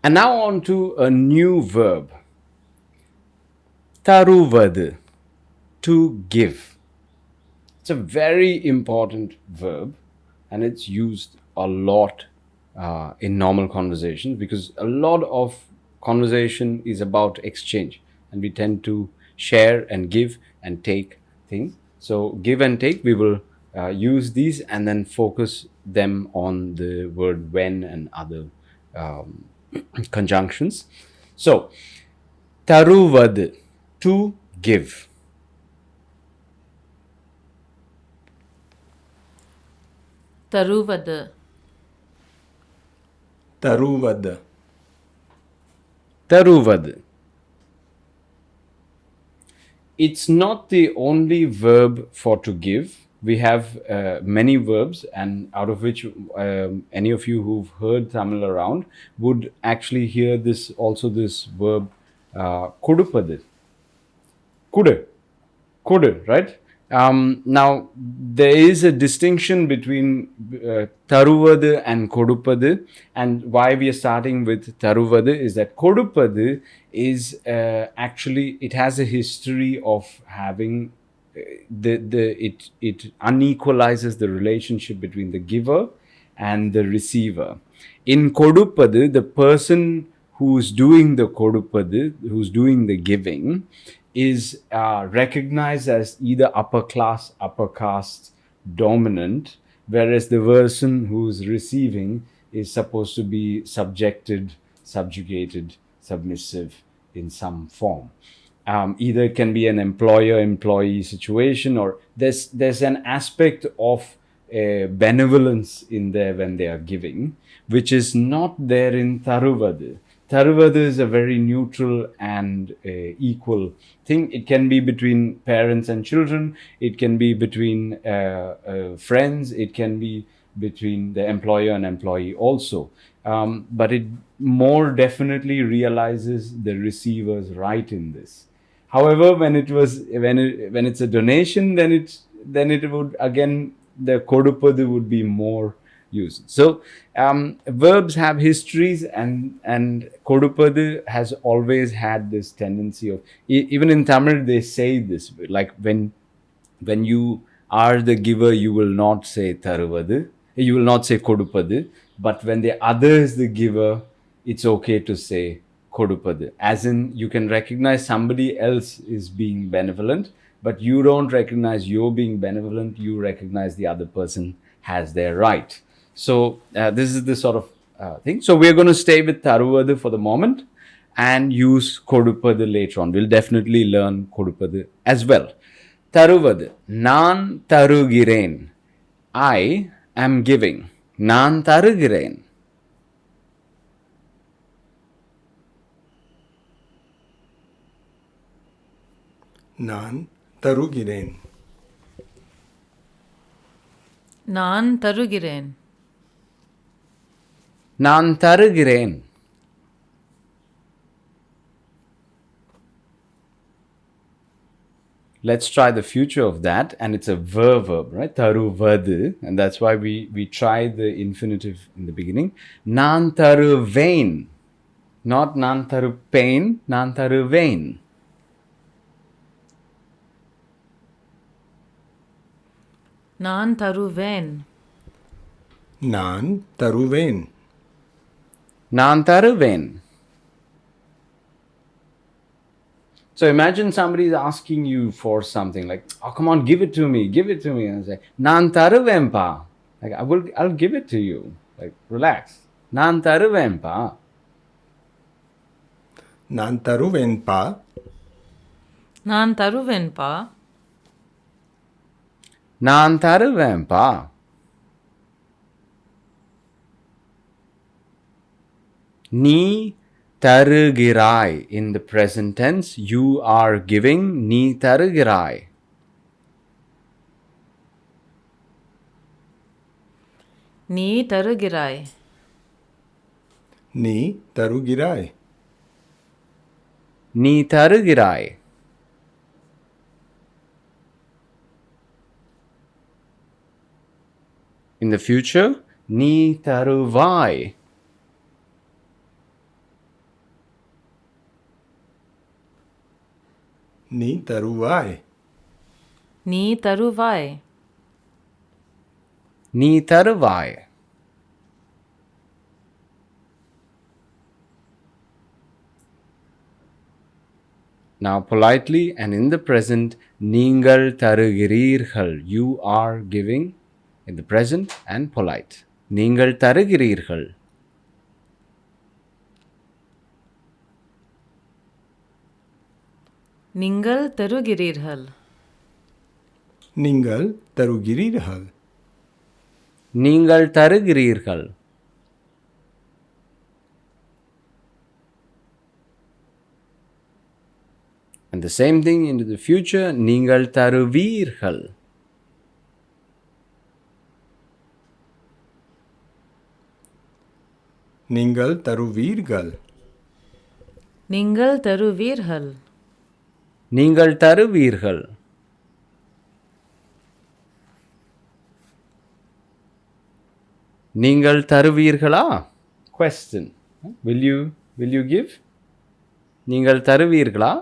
And now on to a new verb. Taruvadu, to give. It's a very important verb and it's used a lot in normal conversations because a lot of conversation is about exchange and we tend to share and give and take things. So, give and take, we will use these and then focus them on the word when and other um, conjunctions. So, taruvad, to give. ತರುವದು ತರುವದ್ Taruvad. It's not the only verb for to give. We have many verbs, and out of which any of you who've heard Tamil around would actually hear this also this verb kodupadu. Kudu. Kudu, right? Now, there is a distinction between Taruvadu and Kodupadu, and why we are starting with Taruvadu is that Kodupadu is actually, it has a history of having it unequalizes the relationship between the giver and the receiver. In Kodupadu, the person who's doing the Kodupadu, who's doing the giving, is recognized as either upper class, upper caste, dominant, whereas the person who's receiving is supposed to be subjected, subjugated, submissive in some form. Either it can be an employer-employee situation, or there's an aspect of benevolence in there when they are giving, which is not there in Taruvadu. Taruvadu is a very neutral and equal thing. It can be between parents and children. It can be between friends. It can be between the employer and employee also. But it more definitely realizes the receiver's right in this. However, when it's a donation, then it would again the kodupadu would be more used. So verbs have histories, and kodupadu has always had this tendency of even in Tamil they say this, like when you are the giver, you will not say taruvadu, you will not say kodupadu, but when the other is the giver, it's okay to say kodupadu. As in, you can recognize somebody else is being benevolent, but you don't recognize you're being benevolent, you recognize the other person has their right. So, this is the sort of thing. So, we're going to stay with taruvadu for the moment and use kodupadu later on. We'll definitely learn kodupadu as well. Taruvadu. Nan tarugiren. I am giving. Nan tarugiren. நான் தருகிறேன் நான் தருகிறேன் Nan tarugiren. Let's try the future of that, and it's a verb, right? Taruvadu, and that's why we try the infinitive in the beginning. Nan taruvain, not nan tarupain, nan taruvain. நான் தருவேன் நான் தருவேன் Nan taruvain. So imagine somebody is asking you for something like, "Oh, come on, give it to me," and I say, "Nan taruvempa." Like I'll give it to you. Like relax. Nan taruvempa. நான் தருவேன்பா நான் தருவேன்பா Nan taruvempa. Ni tarugirai. In the present tense, you are giving. Ni tarugirai. நீ தருகிறாய் நீ தருகிறாய் Ni tarugirai. In the future, ni taruvai. நீ தருவாய். நீ தருவாய். நீ தருவாய். Now politely and in the present, நீங்கள் தருகிறீர்கள். You are giving in the present and polite. நீங்கள் தருகிறீர்கள். நீங்கள் தருகிறீர்கள். நீங்கள் தருகிறீர்கள். நீங்கள் தருகிறீர்கள். And the same thing into the future, நீங்கள் தருவீர்கள். நீங்கள் தருவீர்கள். நீங்கள் தருவீர்கள். நீங்கள் தருவீர்கள். நீங்கள் தருவீர்களா? Question. Will you give? நீங்கள் தருவீர்களா?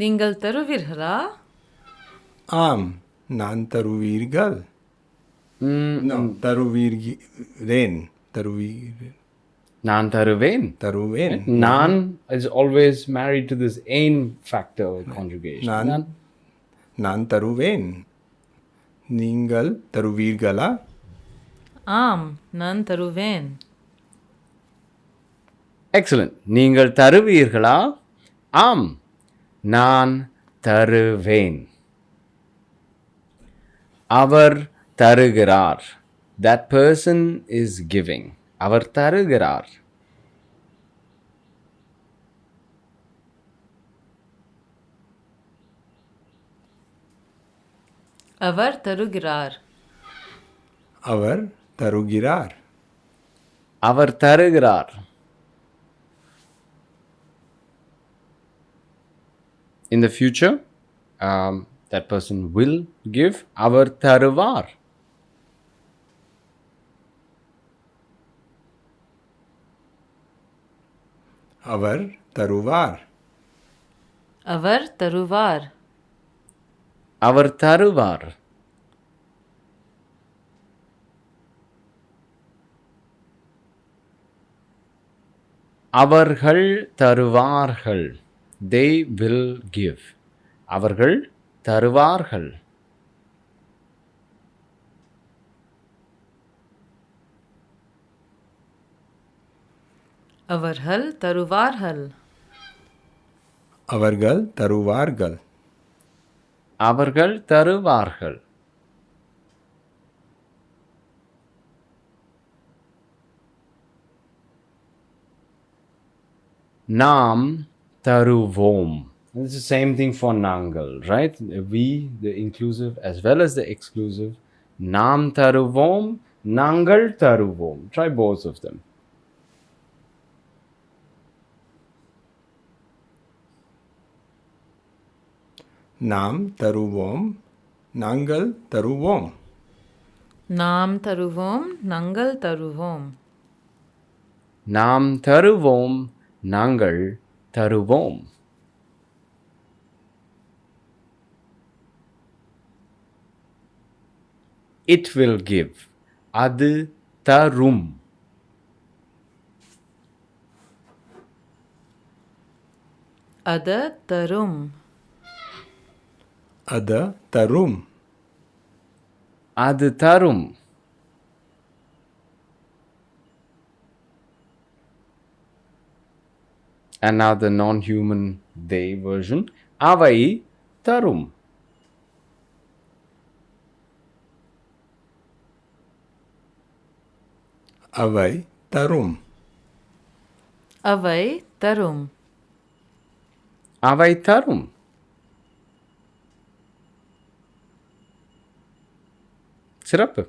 நீங்கள் தருவீர்களா? ஆம், நான் தருவீர்கள். No, தருவீர்கிறேன். நான் தருவேன். தருவேன். நான் is always married to this ain factor conjugation. நான் தருவேன். நீங்கள் தருவீர்களா? ஆம், நான் தருவேன். Excellent. நீங்கள் தருவீர்களா? ஆம், நான் தருவேன். அவர் தருகிறார். That person is giving. அவர் தருகிறார். அவர் தருகிறார். அவர் தருகிறார். அவர் தருகிறார். In the future, that person will give. அவர் தருவார். அவர் தருவார். அவர் தருவார். அவர் தருவார். அவர்கள் தருவார்கள். They will give. அவர்கள் தருவார்கள். அவர்கள் தருவார்கள். அவர்கள் தருவார்கள். அவர்கள் தருவார்கள். நாம் தருவோம். It's the same thing for நாங்கள், right? We, the inclusive as well as the exclusive. நாம் தருவோம், நாங்கள் தருவோம். Try both of them. நாம் தருவோம். நாங்கள் தருவோம். நாம் தருவோம். நாங்கள் தருவோம். நாம் தருவோம், நாங்கள் தருவோம். It will give. அது தரும். அது தரும். அது தரும். அது தரும். And now the non-human they version. அவை தரும். அவை தரும். அவை தரும். அவை தரும். சிறப்பு.